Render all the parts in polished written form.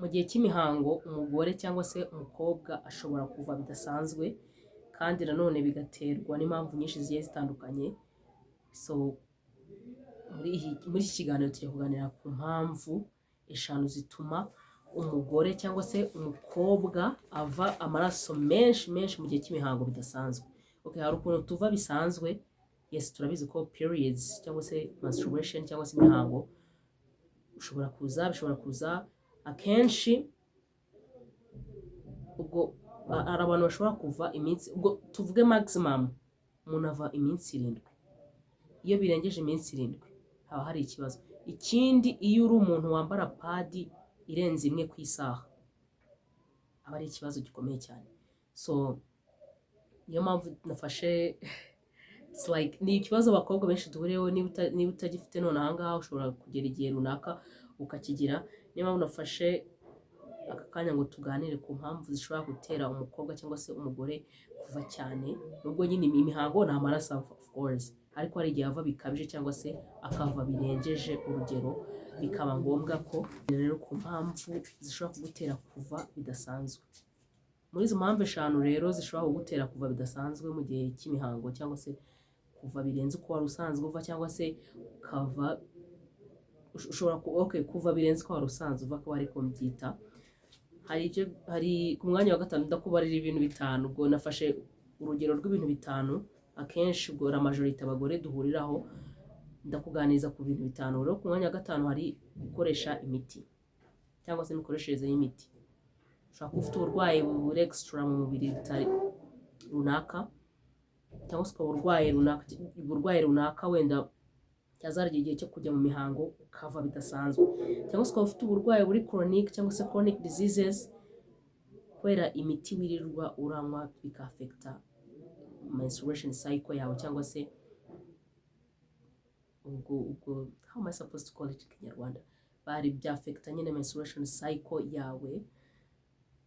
mu gihe cy'imihango umugore cyangwa se umukobwa ashobora kuva bidasanzwe kandi nanone bigaterwa n'impamvu nyinshi zigiye zitandukanye. So muri iki kiganiro tugiye kuganira ku mpamvu eshanu zituma umugore cyangwa se umukobwa ava amaraso menshi mu gihe cy'imihango bidasanzwe. Okay, hari ukuntu tuva bisanzwe, yes turabizi ko periods cyangwa se menstruation cyangwa se imihango bishobora kuza akenshi. Ubwo hari abantu bashobora kuva iminsi, ubwo tuvuge maximum umuntu ava iminsi 7. Iyo birengeje iminsi 7 haba hari ikibazo. Ikindi, iyo uri umuntu wambara padi irenze imwe ku isaha aba ari ikibazo gikomeye cyane. So niyo mpamvu nafashe it's like ni ikibazo abakobwa benshi duhuriyeho. Niba utagifite none ahangaha ushobora kugera igihe runaka ukakigira. Niyo mpamvu nafashe aka kanya ngo tuganire ku mpamvu zishobora gutera umukobwa cyangwa se umugore kuva cyane. Nubwo nyine imihango ni amaraso of course, ariko hari igihe ava bikabije cyangwa se akava birengeje urugero, bikaba ngombwa ko rero ku mpamvu zishobora kugutera kuva bidasanzwe. Muri izo mpamvu eshanu rero zishobora kugutera kuva bidasanzwe mu gihe cy'imihango cyangwa se kuva birenze uko wari usanzwe uva, cyangwa se ukava ushobora kuva birenze uko wari usanzwe uva, ko ariko mbyita. Hari ku mwanya wa 5 ndakubarira ibintu 5. Ubwo nafashe urugero rw'ibintu 5 akenshi ubwo la majorite abagore duhuriraho, ndakuganiza ku bintu 5. Rero ku mwanya wa 5 hari gukoresha imiti cyangwa se imikoreshereze y'imiti. Ushobora kuba ufite uburwayi buri extra mu mubiri runaka, cyangwa se uburwayi runaka wenda cyazarya igihe cyo kujya mu mihango ukava bidasanzwe, cyangwa se ukaba ufite uburwayi buri chronic cyangwa se chronic diseases, kubera imiti wirirwa uranywa bikafekta menstruation cycle yawe, cyangwa se ubwo how am I supposed to call it in Kinyarwanda, bari byafekta nyine menstruation cycle yawe,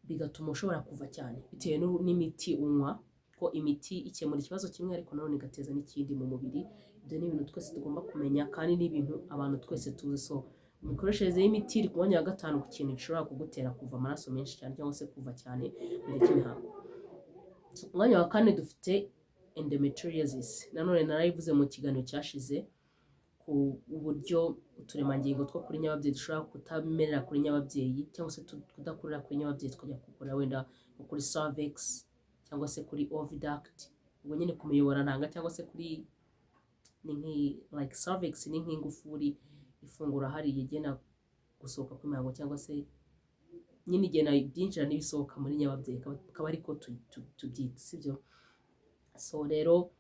bigatuma ushobora kuva cyane bitewe n'imiti unywa. Ko imiti ikemura ikibazo kimwe ariko nanone igateza n'ikindi mu mubiri. Ibyo ni ibintu twese tugomba kumenya kandi ni ibintu abantu twese tuzi. So imikoreshereze y'imiti iri ku mwanya wa 5 ku kintu gishobora kugutera kuva amaraso menshi cyane cyangwa se kuva cyane mu gihe cy'imihango. So ku mwanya wa 4 dufite endometriosis. Nanone narayivuze mu kiganiro cyashize ku uburyo uturemangingo two kuri nyababyeyi dushobora kutamerera kuri nyababyeyi, cyangwa se kudakurira kuri nyababyeyi tukajya gukora wenda kuri cervix cyangwa se kuri oviduct. Ubwo nyine ku miyoborantanga cyangwa se kuri like cervix ni nk'ingufuri ifungura hari igena gusohoka kw'imihango, cyangwa se nyine igena byinjira n'ibisohoka muri nyababyeyi, akaba ariko tubyita, sibyo? So rero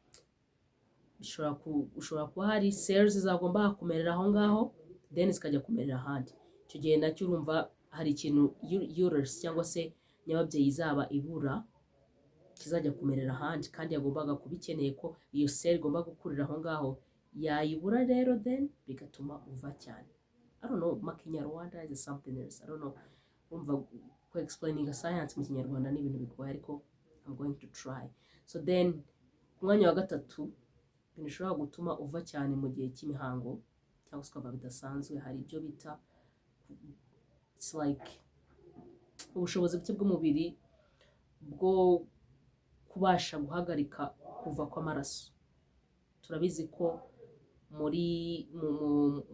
ushobora kuba hari cells zagomba kumerera aho ngaho then zikajya kumerera ahandi. Icyo gihe nacyo urumva hari ikintu uterus cyangwa se nyababyeyi izaba ibura kizajya kumerera ahandi, kandi yagombaga kuba ikeneye ko iyo cell igomba gukurira aho ngaho, yayibura rero then bigatuma uva cyane. I don't know, mu Kinyarwanda is something else, I don't know. Umva ko explaining science mu Kinyarwanda ni ibintu bigoye, ariko I'm going to try. So then umwanya wa 3 ibintu bishobora gutuma uva cyane mu gihe cy'imihango cyangwa se ukava bidasanzwe, hari ibyo bita it's like ubushobozi buke bw'umubiri bwo kubasha guhagarika kuva kw'amaraso. Turabizi ko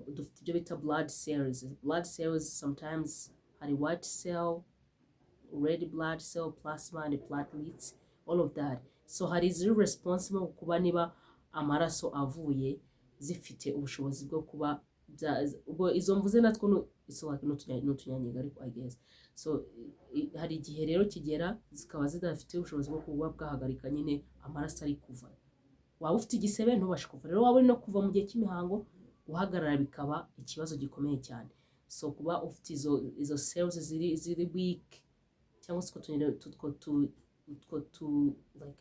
dufite ibyo bita blood cells. Sometimes hari white cell, red blood cell, plasma and platelets, all of that. So hari ziri responsible kuba niba amaraso avuye zifite ubushobozi bwo kuba ubwo izo mvuze natwo n'utunyangingo ariko I guess. So hari igihe rero kigera zikaba zidafite ubushobozi bwo kuba bwahagarika nyine amaraso ari kuva. Waba ufite igisebe ntubashe kuva, rero waba uri no kuva mu gihe cy'imihango guhagarara bikaba ikibazo gikomeye cyane. So kuba ufite izo cells ziri weak, cyangwa se like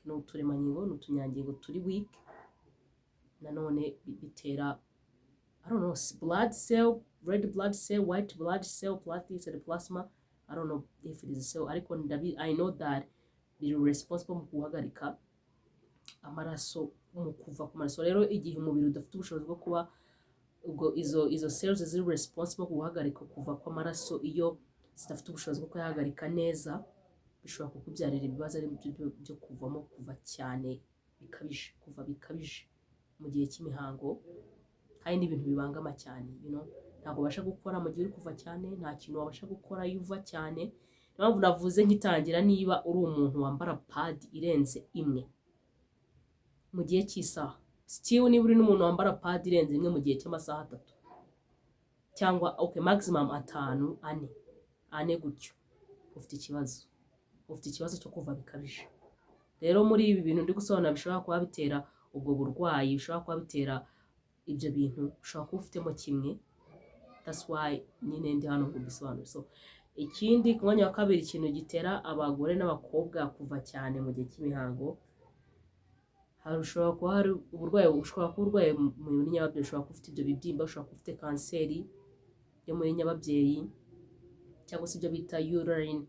no turemangingo n'utunyangingo turi weak, nanone bitera I don't know, blood cell, red blood cell, white blood cell, platelets and plasma. I don't know if it is a cell, ariko I know that they are responsible mu guhagarika amaraso, mu kuva ku maraso. Rero igihe umubiri udafite ubushobozi bwo kuba ubwo izo cells ziri responsible ku guhagarika kuva kw'amaraso, iyo zidafite ubushobozi bwo kuyahagarika neza, bishobora kukubyarira ibibazo ari byo kuvamo kuva cyane bikabije, kuva bikabije mu gihe cy'imihango. Hari n'ibintu bibangama cyane, ntabwo ubasha gukora mu gihe uri kuva cyane, nta kintu wabasha gukora iyo uva cyane. Niyo mpamvu navuze nkitangira, niba uri umuntu wambara padi irenze imwe mu gihe cy'isaha, still niba uri n'umuntu wambara padi irenze imwe mu gihe cy'amasaha 3 cyangwa maximum 5, 4 gutyo, ufite ikibazo cyo kuva bikabije. Rero muri ibi bintu ndi gusobanura bishobora kuba bitera ubwo burwayi, bishobora kuba bitera ibyo bintu, ushobora kuba ufitemo kimwe. That's why nyine ndi hano kubisobanura. So ikindi, ku mwanya wa kabiri, ikintu gitera abagore n'abakobwa kuva cyane mu gihe cy'imihango, ushobora kuba hari uburwayi, ushobora kuba urwaye muri nyababyeyi, ushobora kuba ufite ibyo bibyimba, ushobora kuba ufite kanseri yo muri nyababyeyi, cyangwa se ibyo bita uterine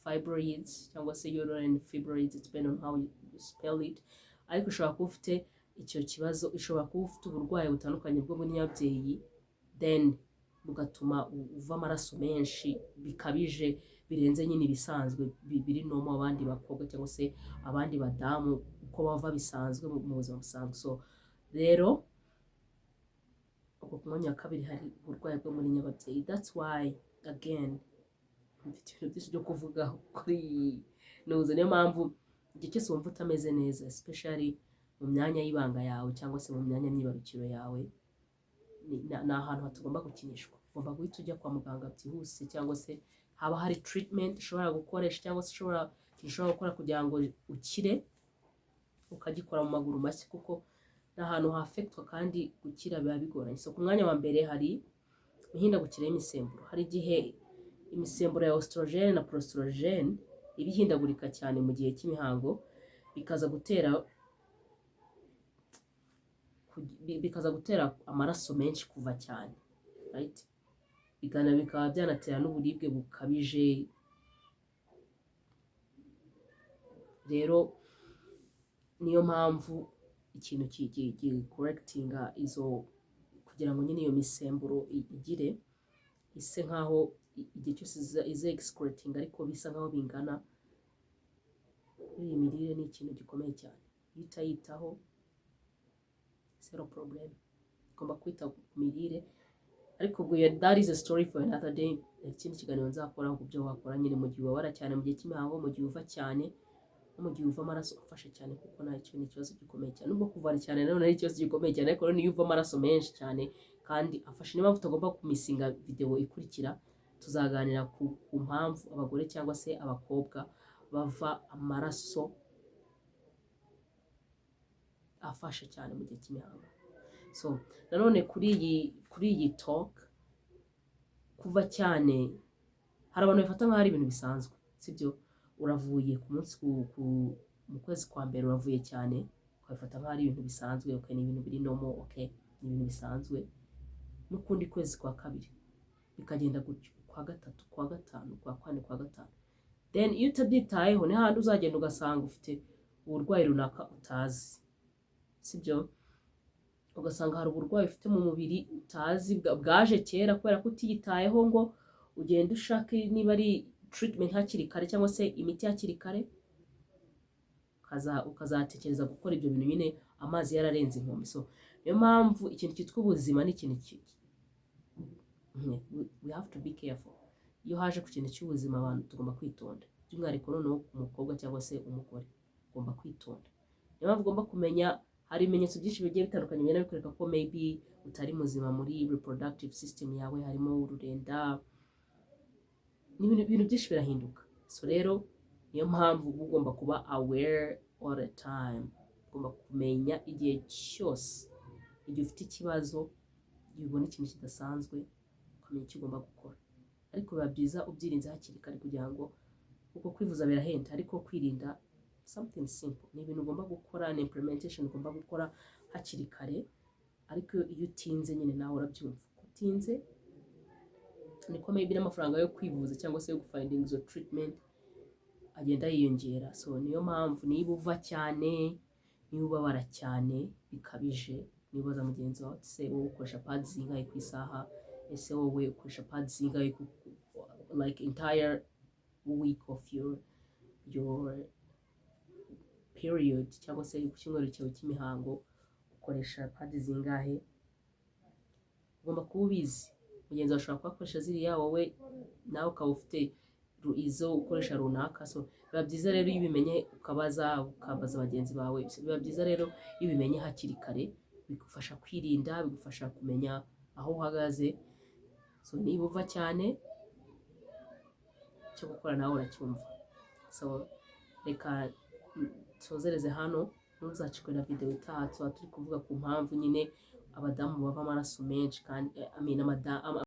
fibroids cyangwa se uterine fibroids, depending on how you spell it. Ariko ushobora kuba ufite icyo kibazo, ushobora kuba ufite uburwayi butandukanye bwo muri nyababyeyi, then bugatuma uva amaraso menshi bikabije, birenze nyine ibisanzwe biri no mu abandi bakobwa cyangwa se abandi badamu uko bava bisanzwe mu buzima busanzwe. So rero ubwo ku mwanya wa kabiri hari uburwayi bwo muri nyababyeyi. That's why again mfite ibintu byinshi byo kuvuga kuri nuze. Niyo mpamvu igihe cyose wumva utameze neza, especially mu myanya y'ibanga yawe cyangwa se mu myanya myibarukiro yawe, ni ahantu hatagomba gukinishwa. Ugomba guhita ujya kwa muganga byihuse, cyangwa se haba hari treatment ushobora gukoresha, cyangwa se ushobora gukora kugira ngo ukire, ukagikora mu maguru mashya, kuko ni ahantu hafektwa kandi gukira biba bigoranye. So ku mwanya wa mbere hari imihindagukire y'imisemburo. Hari igihe imisemburo ya oestrogene na progesterone iba ihindagurika cyane mu gihe cy'imihango, bikaza gutera amaraso menshi kuva cyane, right? Bikaba byanatera n'uburibwe bukabije. Rero niyo mpamvu ikintu correctinga izo, kugira ngo nyine iyo misemburo igire ise nkaho igihe cyose ize excreting ariko bisa nkaho bingana. Iyi mirire ni ikintu gikomeye cyane, iyo utayitaho zero problem. Ugomba kwita ku mirire, ariko ubwo that is a story for another day. Ikindi kiganiro nzakora ku byo wakora nyine mu gihe ubabara cyane mu gihe cy'imihango, mu gihe uva cyane, no mu gihe uva amaraso afashe cyane, kuko nacyo ni ikibazo gikomeye cyane. Nubwo kuvara cyane nayo ari ikibazo gikomeye cyane, ariko niyo uva amaraso menshi cyane kandi afashe. Niyo mpamvu tugomba kumisinga video ikurikira, tuzaganira ku mpamvu abagore cyangwa se abakobwa bava amaraso afashe cyane mu gihe cy'imihango. So nanone kuri iyi talk, kuva cyane hari abantu bafata nk'aho ari ibintu bisanzwe, sibyo? Uravuye ku munsi mu kwezi kwa mbere uravuye cyane, ukabifata nk'aho ari ibintu bisanzwe, okay, ni ibintu biri normal, okay, ni ibintu bisanzwe. N'ukundi kwezi kwa kabiri bikagenda gutyo, kwa gatatu, kwa gatanu, kwa kane, kwa gatanu. Then iyo utabyitayeho ni handi uzagenda ugasanga ufite uburwayi runaka utazi, sibyo? Ugasanga hari uburwayi ufite mu mubiri utazi, bwaje kera kubera ko utiyitayeho ngo ugende ushake niba ari treatment hakiri kare cyangwa se imiti hakiri kare, ukazatekereza gukora ibyo bintu nyine amazi yararenze inkombe. So niyo mpamvu ikintu cyitwa ubuzima ni ikintu we have to be careful. Iyo haje ku kintu cy'ubuzima, abantu tugomba kwitonda, by'umwihariko noneho ku mukobwa cyangwa se umugore ugomba kwitonda. Niyo mpamvu ugomba kumenya, hari ibimenyetso byinshi bigiye bitandukanye bigenda bikwereka ko maybe utari muzima muri reproductive system yawe, harimo ururenda, ibintu byinshi birahinduka. So rero niyo mpamvu uba ugomba kuba aware all the time. Ugomba kumenya igihe cyose, igihe ufite ikibazo, igihe ubona ikintu kidasanzwe, ukamenya icyo ugomba gukora. Ariko biba byiza ubyirinze hakiri kare, kugira ngo, kuko kwivuza birahenda, ariko kwirinda something simple. Ni ibintu ugomba gukora, ni implementation ugomba gukora hakiri kare. Ariko iyo utinze nyine nawe urabyumva, utinze niko maybe n'amafaranga yo kwivuza cyangwa se yo gufinding izo treatment agenda yiyongera. So niyo mpamvu niba uva cyane, niba ubabara cyane bikabije, niba ubaza mugenzi wawe se wowe ukoresha pads zingahe ku isaha, ese wowe ukoresha pads zingahe like entire week of your period cyangwa se ku cyumweru cyawe cy'imihango ukoresha padi zingahe. Ugomba kuba ubizi, mugenzi wawe ashobora kubakoresha ziriya, wowe nawe ukaba ufite izo ukoresha runaka. So biba byiza rero iyo ubimenye ukabaza bagenzi bawe. Biba byiza rero iyo ubimenye hakiri kare, bigufasha kwirinda, bigufasha kumenya aho uhagaze. So niba uva cyane, cyo gukora nawe uracyumva. So reka nsozereze hano, ntuzacikwe na video itaha. Tuba turi kuvuga ku mpamvu nyine abadamu bava amaraso menshi, kandi